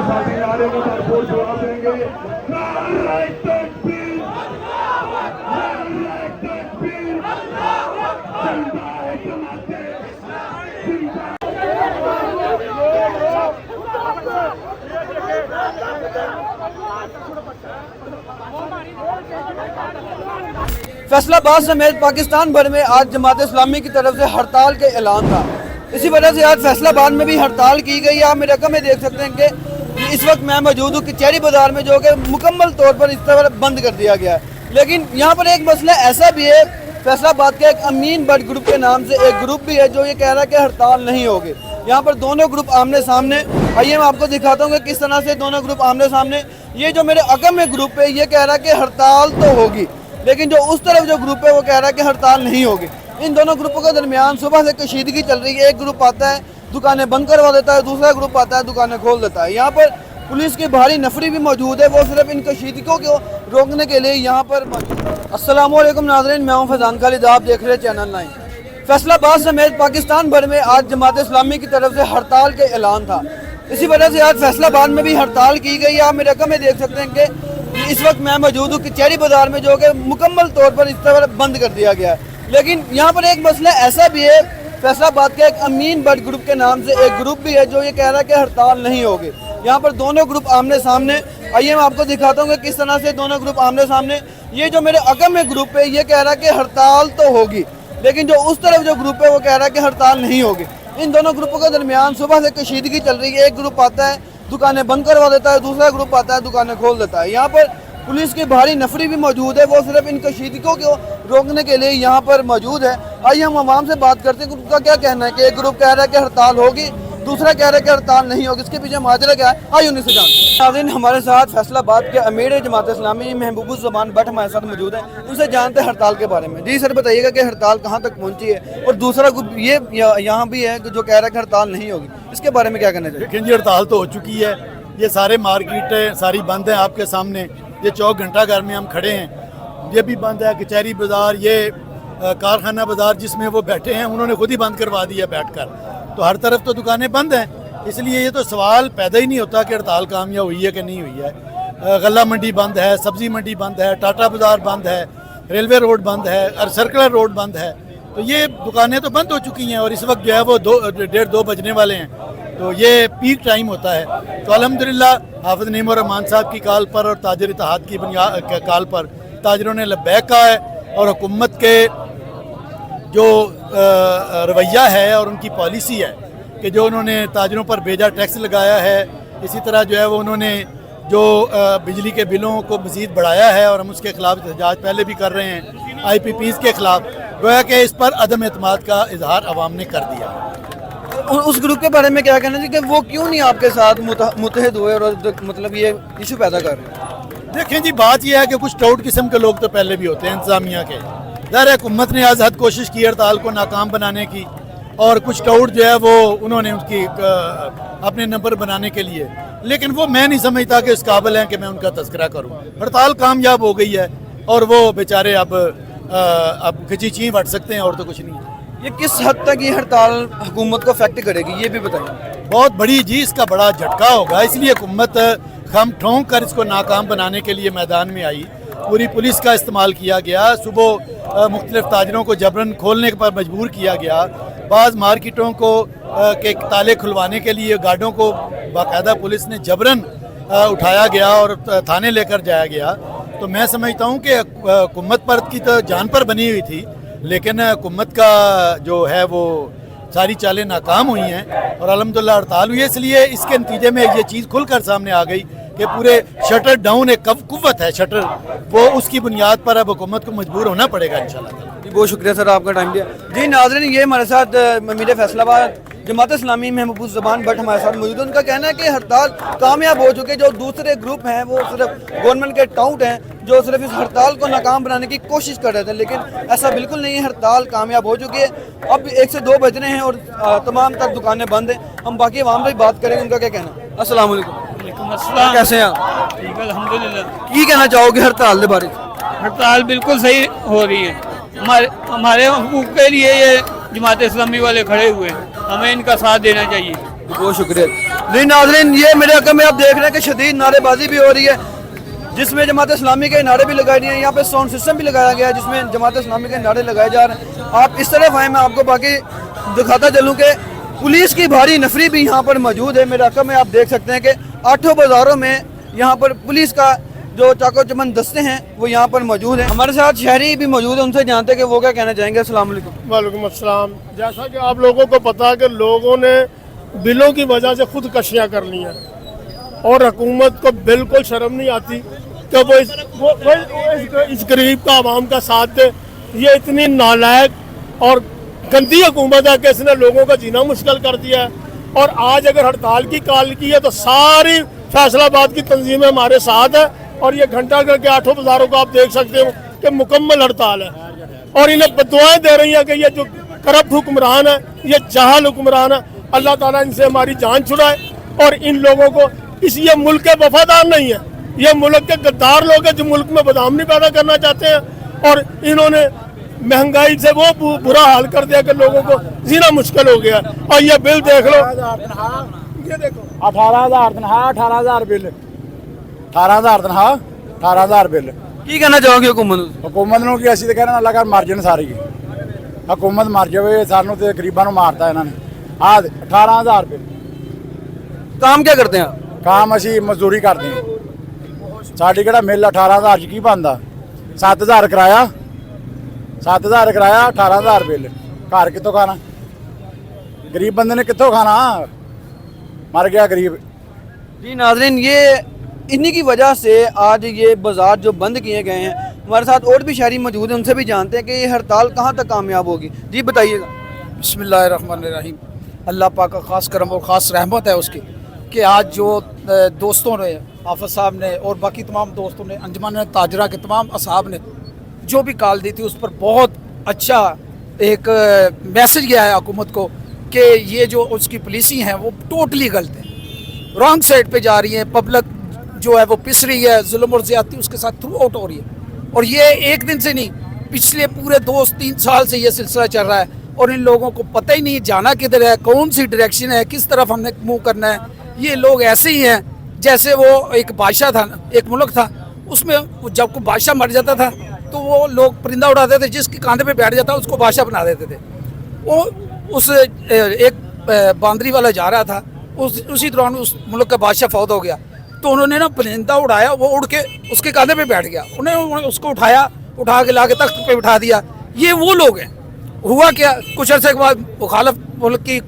साथी नारे का भरपूर जवाब देंगे। नारे तकबीर, नारे तकबीर, जिंदा है जमाते, जिंदा। फैसलाबाद समेत पाकिस्तान भर में आज जमात इस्लामी की तरफ से हड़ताल के ऐलान था। इसी वजह से आज फैसलाबाद में भी हड़ताल की गई। आप मेरे रकम में देख सकते हैं कि इस वक्त मैं मौजूद हूँ कचहरी बाजार में, जो कि मुकम्मल तौर पर इस तरह बंद कर दिया गया है। लेकिन यहाँ पर एक मसला ऐसा भी है, फैसलाबाद के एक अमीन बट ग्रुप के नाम से एक ग्रुप भी है जो ये कह रहा है कि हड़ताल नहीं होगी। यहाँ पर दोनों ग्रुप आमने सामने, आइए मैं आपको दिखाता हूँ कि किस तरह से दोनों ग्रुप आमने सामने। ये जो मेरे अगम में ग्रुप है ये कह रहा है कि हड़ताल तो होगी, लेकिन जो उस तरफ जो ग्रुप है वो कह रहा है कि हड़ताल नहीं होगी। इन दोनों ग्रुपों के दरमियान सुबह से कशीदगी चल रही है। एक ग्रुप आता है दुकानें बंद करवा देता है, दूसरा ग्रुप आता है दुकानें खोल देता है। यहाँ पर पुलिस की भारी नफरी भी मौजूद है, वो सिर्फ इन कशीदगियों को रोकने के लिए यहाँ पर मौजूद है। अस्सलाम वालेकुम नाज़रीन, मैं हूँ फैज़ान खालिद, आप देख रहे हैं चैनल 9। फैसलाबाद समेत पाकिस्तान भर में आज जमात इस्लामी की तरफ से हड़ताल के ऐलान था। इसी वजह से आज फैसलाबाद में भी हड़ताल की गई। आप मेरे रकम में देख सकते हैं कि इस वक्त मैं मौजूद हूँ कचहरी बाजार में, जो कि मुकम्मल तौर पर इस तरह बंद कर दिया गया है। लेकिन यहाँ पर एक मसला ऐसा भी है, फैसलाबाद के एक अमीन बट ग्रुप के नाम से एक ग्रुप भी है जो ये कह रहा है कि हड़ताल नहीं होगी। यहाँ पर दोनों ग्रुप आमने सामने, आइए मैं आपको दिखाता हूँ कि किस तरह से दोनों ग्रुप आमने सामने। ये जो मेरे अगम में ग्रुप है ये कह रहा है कि हड़ताल तो होगी, लेकिन जो उस तरफ जो ग्रुप है वो कह रहा है कि हड़ताल नहीं होगी। इन दोनों ग्रुपों के दरमियान सुबह से कशीदगी चल रही है। एक ग्रुप आता है दुकानें बंद करवा देता है, दूसरा ग्रुप आता है दुकानें खोल देता है। यहाँ पर पुलिस की भारी नफरी भी मौजूद है, वो सिर्फ इन कशीदगियों को रोकने के लिए यहाँ पर मौजूद है। आइए हम आवाम से बात करते हैं कि उनका क्या कहना है कि एक ग्रुप कह रहा है कि हड़ताल होगी, दूसरा कह रहा है कि हड़ताल नहीं होगी। इसके पीछे माजरा क्या है, आइए उन्हीं से जानते हैं। नाज़रीन, हमारे साथ फैसलाबाद के अमीर जमात इस्लामी महबूबुज़्ज़मान भट्ट हमारे साथ मौजूद है, उनसे जानते हैं हड़ताल के बारे में। जी सर, बताइएगा कि हड़ताल कहाँ तक पहुँची है, और दूसरा ग्रुप ये यहाँ भी है जो कह रहा है कि हड़ताल नहीं होगी, इसके बारे में क्या कहना चाहिए? देखिए जी, हड़ताल तो हो चुकी है। ये सारे मार्केट सारी बंद है आपके सामने। ये चौक घंटा घर में हम खड़े हैं, ये भी बंद है। कचहरी बाज़ार, ये कारखाना बाज़ार जिसमें वो बैठे हैं उन्होंने खुद ही बंद करवा दिया बैठकर। तो हर तरफ तो दुकानें बंद हैं, इसलिए ये तो सवाल पैदा ही नहीं होता कि हड़ताल कामयाब हुई है कि नहीं हुई है। गल्ला मंडी बंद है, सब्ज़ी मंडी बंद है, टाटा बाज़ार बंद है, रेलवे रोड बंद है और सर्कुलर रोड बंद है। तो ये दुकानें तो बंद हो चुकी हैं और इस वक्त जो है वो 1:30-2 बजने वाले हैं। तो ये पीक टाइम होता है। तो अल्हम्दुलिल्लाह हाफ़िज़ नईम उर रहमान साहब की कॉल पर और ताजर इत्तेहाद की कॉल पर ताजरों ने लब्बैक कहा है, और हुकूमत के जो रवैया है और उनकी पॉलिसी है कि जो उन्होंने ताजरों पर बेजा टैक्स लगाया है, इसी तरह जो है वो उन्होंने जो बिजली के बिलों को मज़ीद बढ़ाया है, और हम उसके खिलाफ एहतजाज पहले भी कर रहे हैं IPPs के खिलाफ, गोया कि इस पर अदम एतमाद का इजहार अवाम ने कर दिया। उस ग्रुप के बारे में क्या कहना चाहिए कि वो क्यों नहीं आपके साथ मुतहद हुए और मतलब ये इशू पैदा कर रहे हैं? देखें जी, बात यह है कि कुछ टाउट किस्म के लोग तो पहले भी होते हैं इंतजामिया के। ज़ाहिर है हुकूमत ने आज हद कोशिश की हड़ताल को नाकाम बनाने की, और कुछ टाउट जो है वो उन्होंने उसकी अपने नंबर बनाने के लिए, लेकिन वो मैं नहीं समझता कि इस काबिल हैं कि मैं उनका तज़किरा करूँ। हड़ताल कामयाब हो गई है और वो बेचारे अब खिची वट सकते हैं, और तो कुछ नहीं है। ये किस हद तक ये हड़ताल हुकूमत को अफेक्ट करेगी, ये भी बताइए। बहुत बड़ी जी, इसका बड़ा झटका होगा, इसलिए हुकूमत खम ठोंक कर इसको नाकाम बनाने के लिए मैदान में आई। पूरी पुलिस का इस्तेमाल किया गया, सुबह मुख्तलिफ ताजरों को जबरन खोलने पर मजबूर किया गया, बाज़ मार्केटों को के ताले खुलवाने के लिए गार्डों को बाकायदा पुलिस ने जबरन उठाया गया और थाने लेकर जाया गया। तो मैं समझता हूँ कि हुकूमत पर की तो जान पर बनी हुई थी, लेकिन हुकूमत का जो है वो सारी चालें नाकाम हुई हैं और अल्हम्दुलिल्लाह हड़ताल हुई है। इसलिए इसके नतीजे में ये चीज़ खुलकर सामने आ गई कि पूरे शटर डाउन एक कुव्वत है शटर, वो उसकी बुनियाद पर अब हुकूमत को मजबूर होना पड़ेगा इंशाल्लाह। जी बहुत शुक्रिया सर, आपका टाइम दिया। जी नाज़रीन, ये हमारे साथ अमीर फैसलाबाद जमात इस्लामी महबूबुज़्ज़मान भट्ट हमारे साथ मौजूद है। उनका कहना है कि हड़ताल कामयाब हो चुके, जो दूसरे ग्रुप हैं वो सिर्फ गवर्नमेंट के टाउट हैं जो सिर्फ इस हड़ताल को नाकाम बनाने की कोशिश कर रहे थे, लेकिन ऐसा बिल्कुल नहीं है। हड़ताल कामयाब हो चुकी है, अब 1 से 2 बज रहे हैं और तमाम तर दुकानें बंद हैं। हम बाकी अवाम से बात करेंगे, उनका क्या कहना। अस्सलाम वालेकुम, कैसे हैं आप? ठीक है अल्हम्दुलिल्लाह। की कहना चाहोगे हड़ताल के बारे? हड़ताल बिल्कुल सही हो रही है, हमारे हकूक़ के लिए ये जमात इस्लामी वाले खड़े हुए हैं, हमें इनका साथ देना चाहिए। बहुत शुक्रिया। जी नाज़रीन, ये मेरे हक़ में आप देख रहे हैं कि शदीद नारेबाजी भी हो रही है, जिसमें जमात इस्लामी के नारे भी लगाए गए हैं। यहाँ पे साउंड सिस्टम भी लगाया गया है जिसमें जमात इस्लामी के नारे लगाए जा रहे हैं। आप इस तरफ आए, मैं आपको बाकी दिखाता चलूँ कि पुलिस की भारी नफरी भी यहाँ पर मौजूद है। मेरे हक़ में आप देख सकते हैं कि 8 बाज़ारों में यहाँ पर पुलिस का जो चाको चमन दस्ते हैं वो यहाँ पर मौजूद हैं। हमारे साथ शहरी भी मौजूद हैं, उनसे जानते हैं कि वो क्या कहना चाहेंगे। अस्सलाम वालेकुम। वालेकुम अस्सलाम। जैसा कि आप लोगों को पता है कि लोगों ने बिलों की वजह से खुदकशियाँ कर ली हैं और हुकूमत को बिल्कुल शर्म नहीं आती कि वो इस गरीब का आवाम का साथ दे। ये इतनी नालायक और गंदी हुकूमत है कि इसने लोगों का जीना मुश्किल कर दिया है। और आज अगर हड़ताल की कॉल की है तो सारी फैसलाबाद की तंजीमें हमारे साथ है और ये घंटा घर के 8 बाज़ारों को आप देख सकते हो कि मुकम्मल हड़ताल है और इन्हें बदुआएं दे रही हैं कि ये जो करप्ट हुक्मरान है, ये जाहल हुक्मरान है, अल्लाह ताला इनसे हमारी जान छुड़ाए। और इन लोगों को ये मुल्क के वफादार नहीं है, ये मुल्क के गद्दार लोग हैं जो मुल्क में बदनामी पैदा करना चाहते हैं। और इन्होंने महंगाई से वो बुरा हाल कर दिया कि लोगों को जीना मुश्किल हो गया। और ये बिल देख लो, ये देखो 18,000 तनख्वाह, 18,000 बिल, 18,000 तनख्वाह, 18,000 बिल। की कहना चाहोगे हुकूमत? हुकूमत ਨੂੰ ਕੀ ਅਸੀਂ ਤਾਂ ਕਹਿੰਦੇ ਅੱਲਾ ਕਰ ਮਰ ਜਾਣ ਸਾਰੀ हुकूमत मर जाए, सानू तो गरीबां ਨੂੰ मारता इन्होंने। हाँ 18,000 बिल। काम क्या करते हैं आप? काम ਅਸੀਂ मजदूरी करते हैं। साड़ी ਕਿਹੜਾ मिल 18,000 ਚ ਕੀ बनता? 7,000 किराया, 7,000 किराया, 18,000 बिल। घर कितों खाना? गरीब बंदे ने कितों खाना? मर गया गरीब। जी नाज़रीन, ये इन्हीं की वजह से आज ये बाज़ार जो बंद किए गए हैं। हमारे साथ और भी शहरी मौजूद हैं, उनसे भी जानते हैं कि ये हड़ताल कहाँ तक कामयाब होगी। जी बताइएगा। बिस्मिल्लाहिर्रहमानिर्रहीम। अल्लाह पाक का ख़ास करम और ख़ास रहमत है उसकी कि आज जो दोस्तों ने, हाफ़िज़ साहब ने और बाकी तमाम दोस्तों ने, अंजुमन ताजरा के तमाम असहाब ने जो भी कॉल दी थी उस पर बहुत अच्छा एक मैसेज गया है हुकूमत को कि ये जो उसकी पॉलिसी हैं वो टोटली गलत है, रॉन्ग साइड पे जा रही है। पब्लिक जो है वो पिस रही है, जुल्म और ज़्यादती उसके साथ थ्रू आउट हो रही है। और ये एक दिन से नहीं, पिछले पूरे 2-3 साल से ये सिलसिला चल रहा है और इन लोगों को पता ही नहीं जाना किधर है, कौन सी डायरेक्शन है, किस तरफ हमने मूव करना है। ये लोग ऐसे ही हैं जैसे वो एक बादशाह था, एक मुल्क था, उसमें जब कोई बादशाह मर जाता था तो वो लोग परिंदा उड़ाते थे, जिसके कांधे पे बैठ जाता उसको बादशाह बना देते थे। वो उस एक बांदरी वाला जा रहा था, उसी दौरान उस मुल्क का बादशाह फौत हो गया तो उन्होंने ना परिंदा उड़ाया, वो उड़ के उसके कांधे पे बैठ गया, उन्होंने उसको उठाया, उठा के लाके तख्त पे बिठा दिया। ये वो लोग हैं। हुआ क्या, कुछ अर्से के बाद मुखालफ मुल्क की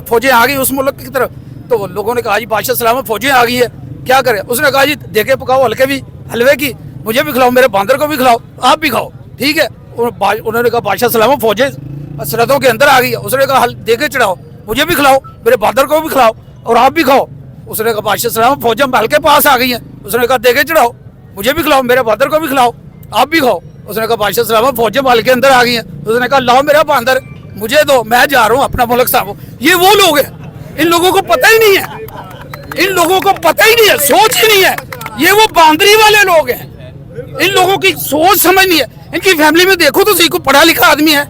फौजें आ गई उस मुल्क की तरफ, तो लोगों ने कहा जी बादशाह सलामत फौजें आ गई है, क्या करें। उसने कहा जी देखे पकाओ हलवे की, मुझे भी खिलाओ, मेरे बांदर को भी खिलाओ, आप भी खाओ, ठीक है। उन्होंने कहा बादशाह सलामत फौजें सरहदों के अंदर आ गई है। उसने कहा देखे चढ़ाओ, मुझे भी खिलाओ, मेरे बांदर को भी खिलाओ और आप भी खाओ। उसने कहा बादशाह सलामत फौजें महल के पास आ गई हैं। उसने कहा देखे चढ़ाओ, मुझे भी खिलाओ, मेरे बांदर को भी खिलाओ, आप भी खाओ। उसने कहा बादशाह सलामत फौजें महल के अंदर आ गई हैं। उसने कहा लाओ मेरा बांदर, मुझे दो, मैं जा रहा हूँ अपना मुल्क साहब। ये वो लोग हैं, इन लोगों को पता ही नहीं है, इन लोगों को पता ही नहीं है, सोच ही नहीं है। ये वो बांदरी वाले लोग हैं, इन लोगों की सोच समझ नहीं है। इनकी फैमिली में देखो तो सही, कोई पढ़ा लिखा आदमी है,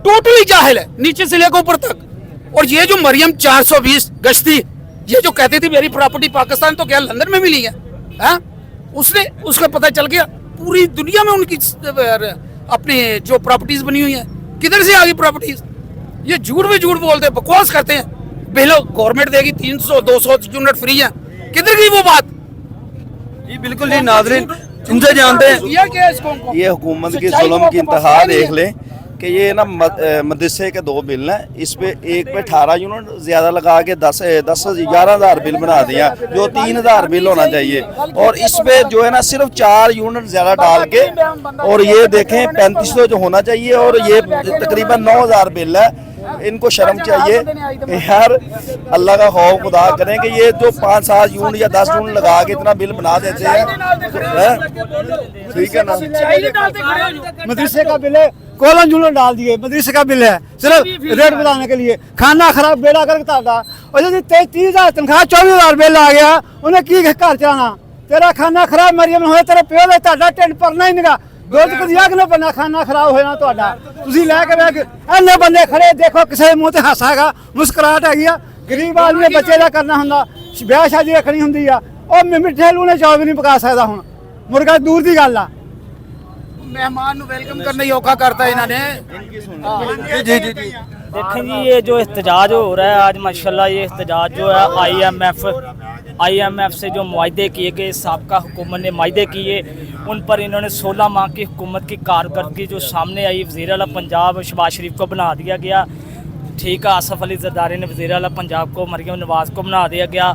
टोटली जाहिल है नीचे से लेकर ऊपर तक। और ये जो मरियम 420 गश्ती, ये जो कहती थी मेरी प्रॉपर्टी पाकिस्तान तो क्या लंदन में मिली है, उसको पता चल गया पूरी दुनिया में उनकी अपनी जो प्रॉपर्टीज बनी हुई हैं, किधर से आ गई प्रॉपर्टीज। ये झूठ में झूठ बोलते हैं, बकवास करते हैं। पहले गवर्नमेंट देगी 300-200 यूनिट फ्री है, किधर गई वो बात। जी बिल्कुल जी नाज़रीन, इनसे जानते हैं। ये हुकूमत की जुल्म की इंतहा देख लें कि ये ना मदरसे के 2 बिल हैं, इस पे एक पे 18 यूनिट ज़्यादा लगा के 11,000 बिल बना दिया, जो 3,000 बिल होना चाहिए। और इस पे जो है ना सिर्फ 4 यूनिट ज़्यादा डाल के, और ये देखें 3500 जो होना चाहिए और ये तकरीबन 9,000 बिल है। इनको शर्म चाहिए यार, अल्लाह का खौफ खुदा करें कि ये जो 5-7 यूनिट या 10 यूनिट लगा के इतना बिल बना देते हैं, ठीक है ना। मदरसे का बिल है, कॉलम यूनिट डाल दिए, मदरसे का बिल है सिर्फ रेट बताने के लिए। खाना खराब बेड़ा करके ताड़ा, और यदि 30,000 तनख्वाह 24,000 बिल आ गया, उन्हें की घर चलाना। तेरा खाना खराब मरियम होया, तेरे प्यो का ताड़ा टिंड भरना ही नहीं, दुध कदिया कि बनना, खाना खराब होना तुहाडा। तुसीं लैके बैठ इन्ने बंदे खड़े, देखो किसी मुँह ते हासा है, मुस्कुराहट हैगी आ, ਗਰੀਬ ਆਦਮੀ ਨੇ ਬੱਚੇ ਦਾ ਕਰਨਾ ਹੁੰਦਾ, ਵਿਆਹ ਸ਼ਾਦੀ ਰੱਖਣੀ ਹੁੰਦੀ ਆ, ਉਹ ਮਿੱਠੇ ਲੂਣੇ ਚੌਲ ਵੀ ਨਹੀਂ ਪਕਾ ਸਕਦਾ ਹੁਣ, ਮੁਰਗਾ ਦੂਰ ਦੀ ਗੱਲ ਆ। मेहमान ਨੂੰ वेलकम करने ही औखा करता है इन्होंने। जी जी जी देखें जी, ये जो एहतजाज हो रहा है आज माशाल्लाह, ये एहतजाज जो है IMF से जो मुआहदे किए गए, साबका हुकूमत ने मुआहदे किए, उन पर इन्होंने 16 माह की हुकूमत की कारकर्दगी जो सामने आई, वज़ीर आला पंजाब शहबाज शरीफ को बना दिया गया, ठीक है, आसफ अली जरदारी ने वज़ीर आला पंजाब को मरियम नवाज़ को बना दिया गया,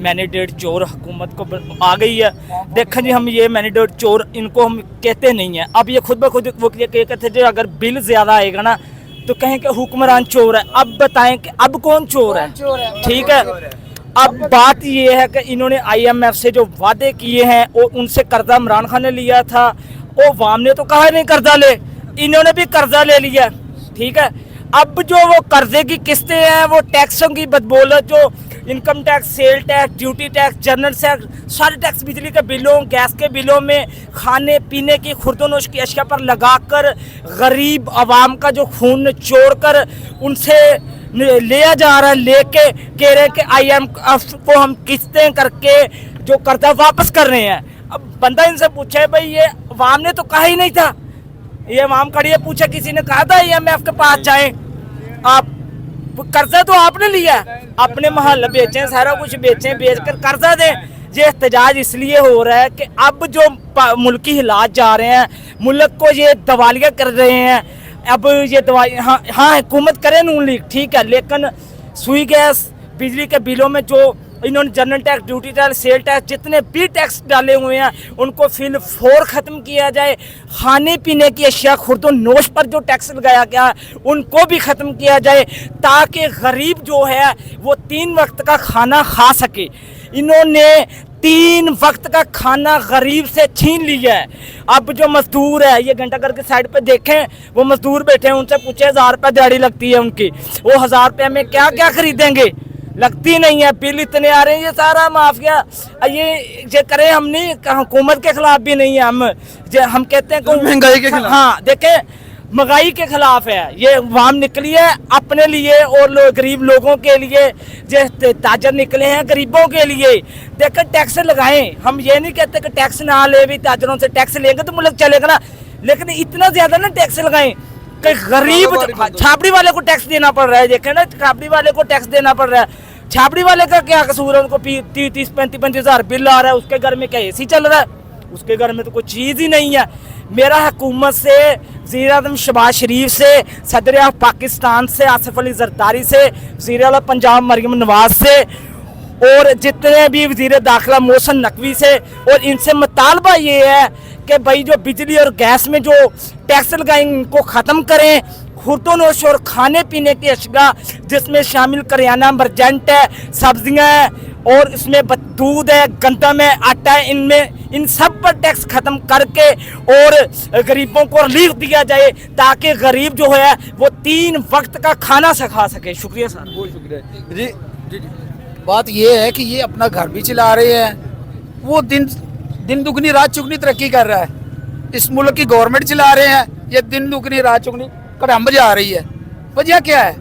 मैंडेट चोर हुकूमत को आ गई है। देखें जी, हम ये मैंडेट चोर इनको हम कहते नहीं हैं, अब ये खुद ब खुद वो ये कहते थे अगर बिल ज़्यादा आएगा ना तो कहें कि हुक्मरान चोर है। अब बताएं कि अब कौन चोर है, ठीक है। अब बात ये है कि इन्होंने IMF से जो वादे किए हैं वो उनसे कर्जा इमरान खान ने लिया था, वो वाम ने तो कहा नहीं कर्जा ले, इन्होंने भी कर्जा ले लिया, ठीक है। अब जो वो कर्जे की किस्तें हैं वो टैक्सों की बदबौलत, जो income tax, sale tax, duty tax, general tax, सारे टैक्स बिजली के बिलों, गैस के बिलों में, खाने पीने की खुर्दोनोश की अशिया पर लगाकर गरीब आवाम का जो खून निचोड़ कर उनसे लिया जा रहा है, लेके कह रहे हैं कि IMF को हम किस्तें करके जो कर्जा वापस कर रहे हैं। अब बंदा इनसे पूछे भाई ये अवाम ने तो कहा ही नहीं था, ये अवाम खड़ी है, पूछे किसी ने कहा था IMF के पास जाएं, आप कर्जा तो आपने लिया, अपने महल बेचें, सारा कुछ बेचें, बेचकर कर्जा दें। ये एहतजाज इसलिए हो रहा है कि अब जो मुल्की हालात जा रहे हैं, मुल्क को ये दवालिया कर रहे हैं, अब ये दवाई हाँ हुकूमत करे नून लीग, ठीक है, लेकिन सुई गैस बिजली के बिलों में जो इन्होंने general tax, duty tax, sale tax, जितने भी टैक्स डाले हुए हैं उनको फिल फोर ख़त्म किया जाए। खाने पीने की अशिया, खुर्दो नोश पर जो टैक्स लगाया गया उनको भी ख़त्म किया जाए, ताकि गरीब जो है वो 3 वक्त का खाना खा सके। इन्होंने 3 वक्त का खाना गरीब से छीन लिया है। अब जो मजदूर है, ये घंटा घर के साइड पे देखें, वो मजदूर बैठे हैं, उनसे पूछे 1000 रुपये दिहाड़ी लगती है उनकी, वो 1000 रुपये में क्या क्या खरीदेंगे, लगती नहीं है। बिल इतने आ रहे हैं, ये सारा माफिया, ये करें हम नहीं, हुकूमत के खिलाफ भी नहीं है, हम कहते हैं कि महंगाई के खिलाफ, हाँ देखें महंगाई के खिलाफ है, ये वाम निकली है अपने लिए और गरीब लोगों के लिए, जो ताजर निकले हैं गरीबों के लिए। देखें टैक्स लगाएं, हम ये नहीं कहते कि टैक्स ना ले, भी ताजरों से टैक्स लेंगे तो मुल्क चलेगा ना, लेकिन इतना ज्यादा ना टैक्स लगाएं कि गरीब, छापड़ी वाले को टैक्स देना पड़ रहा है, देखें ना छापड़ी वाले को टैक्स देना पड़ रहा है। छापड़ी वाले का क्या कसूर है, उनको 30-35 हज़ार बिल आ रहा है, उसके घर में क्या AC चल रहा है, उसके घर में तो कोई चीज़ ही नहीं है। मेरा हुकूमत से, वज़ीर आज़म शहबाज शरीफ से, सदर पाकिस्तान से आसफ अली जरदारी से, वज़ीर आला पंजाब मरियम नवाज़ से और जितने भी वज़ीर दाखिला मोहसिन नकवी से, और इनसे मुतालबा ये है कि भाई जो बिजली और गैस में जो टैक्स लगाएंगे उनको ख़त्म करें। खुर्दोनोश और खाने पीने की अशिया जिसमें शामिल करियाना, मर्जेंट है, सब्जियां हैं और इसमें दूध है, गंदम है, आटा है, इनमें इन सब पर टैक्स ख़त्म करके और गरीबों को रिलीफ दिया जाए, ताकि गरीब जो है वो 3 वक्त का खाना से खा सके। शुक्रिया सर, बहुत शुक्रिया जी जी। बात ये है कि ये अपना घर भी चला रहे हैं, वो दिन दुगनी रात चुगनी तरक्की कर रहा है, इस मुल्क की गवर्नमेंट चला रहे हैं, ये दिन दुगनी रात चुगनी कड़म जा रही है। वजह क्या है,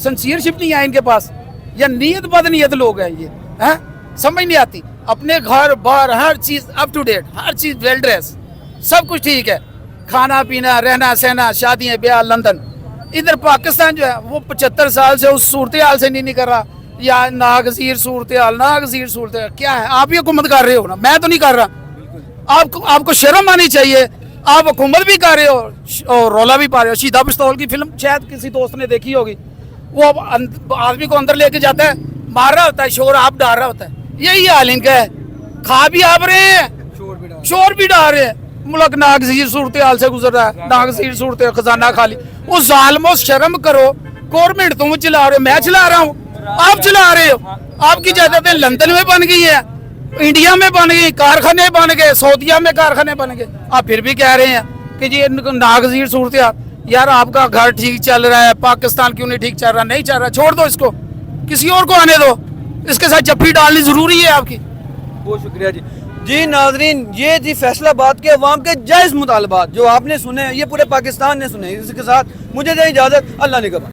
सिंसियरशिप नहीं है इनके पास, या नीयत बदनीयत लोग हैं ये, हैं समझ नहीं आती। अपने घर बाहर हर चीज़ अप टू डेट, हर चीज़ वेल ड्रेस, सब कुछ ठीक है, खाना पीना, रहना सहना, शादियाँ ब्याह, लंदन। इधर पाकिस्तान जो है वो 75 साल से उस सूरत हाल से नहीं निकल रहा, या नागज़ीर सूरत हाल, नागज़ीर सूरत हाल। क्या है, आप ही हुकूमत कर रहे हो ना, मैं तो नहीं कर रहा। आपको शर्म आनी चाहिए, आप हुकूमत भी कर रहे हो और रौला भी पा रहे हो। शीदा पिस्तौल की फिल्म शायद किसी दोस्त ने देखी होगी, वो आदमी को अंदर लेके जाता है, मार रहा होता है, शोर आप डाल रहा होता है, यही हाल इनका है। खा भी आप रहे हैं, शोर भी डाल रहे हैं, मुल्क नागज़ीर सूरत हाल से गुजर रहा है, नागज़ीर सूरत हाल, खजाना खाली। वो ज़ालिमों शर्म करो, गवर्नमेंट तुम चला रहे हो, मैं चला रहा हूँ, आप चला रहे हो। आपकी जायदादें लंदन में बन गई है, इंडिया में बन गई, कारखाने बन गए, सऊदीया में कारखाने बन गए, आप फिर भी कह रहे हैं कि जी नागज़ीर सूरत हाल। यार आपका घर ठीक चल रहा है, पाकिस्तान क्यों नहीं ठीक चल रहा? नहीं चल रहा, छोड़ दो इसको, किसी और को आने दो, इसके साथ जफ्फी डालनी ज़रूरी है आपकी। बहुत शुक्रिया जी। जी नाजरीन, ये थी फैसलाबाद के अवाम के जायज़ मुतालबात जो आपने सुने, ये पूरे पाकिस्तान ने सुने। इसके साथ मुझे दे इजाज़त, अल्लाह निगहबान।